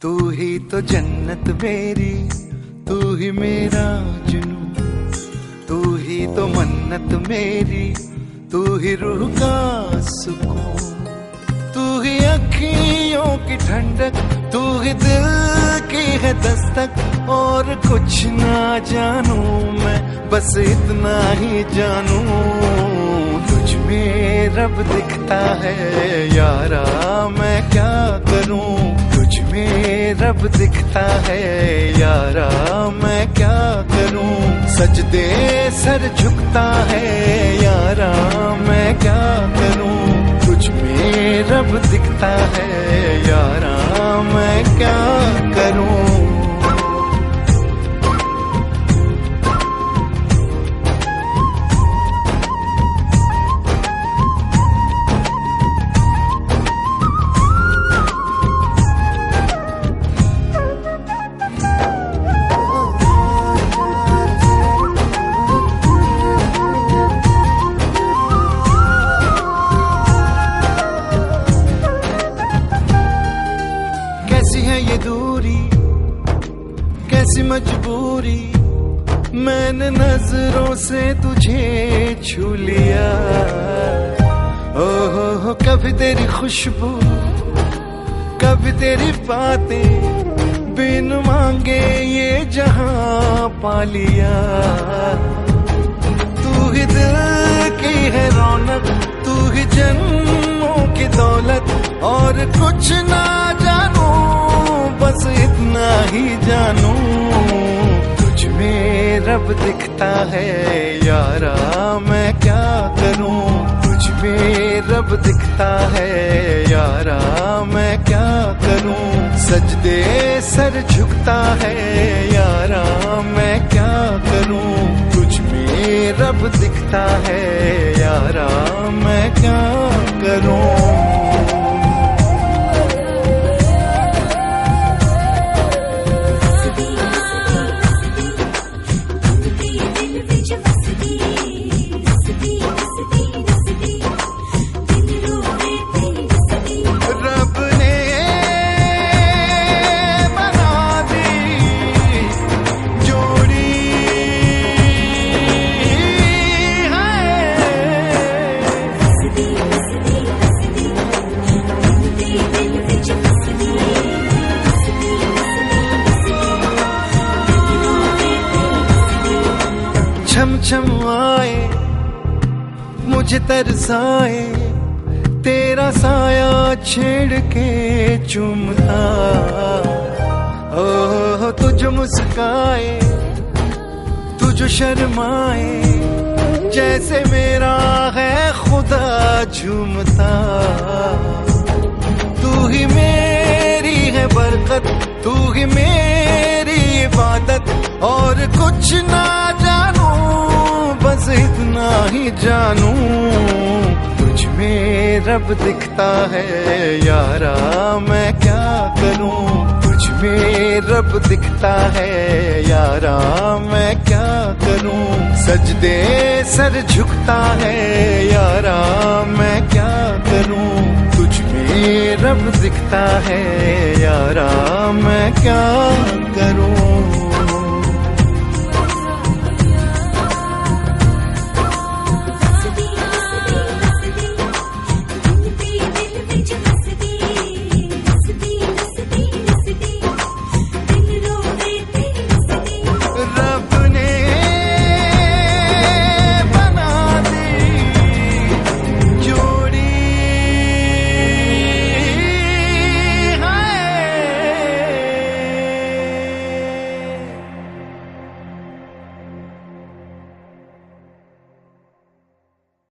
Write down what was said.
तू ही तो जन्नत मेरी, तू ही मेरा जुनून, तू ही तो मन्नत मेरी, तू ही रूह का सुकून, तू ही अखियों की ठंडक, तू ही दिल की है दस्तक। और कुछ ना जानू मैं, बस इतना ही जानू, तुझ में रब दिखता है यारा, मैं क्या करूं। तुझ में रब दिखता है यारा, मैं क्या करूं। सजदे सर झुकता है यारा, मैं क्या करूं। तुझ में रब दिखता है यारा, मैं क्या करूं। कैसी है ये दूरी, कैसी मजबूरी, मैंने नजरों से तुझे छू लिया। ओहो कभी तेरी खुशबू, कभी तेरी बातें, बिन मांगे ये जहां पा लिया। तू ही दिल की है रौनक, तू ही जन्मों की दौलत। और कुछ ना जानू, बस इतना ही जानू, तुझ में रब दिखता है यारा, मैं क्या करूं। तुझ में रब दिखता है यारा, मैं क्या करूं। सजदे सर झुकता है यारा, मैं क्या करूं। तुझ में रब दिखता है यारा, मैं क्या करूं। छम छम आए, मुझे तरसाए, तेरा साया छेड़ के चूमता। ओह तुझ मुस्काए, तुझ शर्माए, जैसे मेरा है खुदा झूमता। तू ही मेरी है बरकत, तू ही मेरी इबादत। और कुछ ना जानू, बस इतना ही जानू, तुझ में रब दिखता है यारा, मैं क्या करूं। तुझ में रब दिखता है यारा, मैं क्या करूं। सजदे सर झुकता है यारा, मैं क्या करूं। तुझ में रब दिखता है यारा, मैं क्या करूं।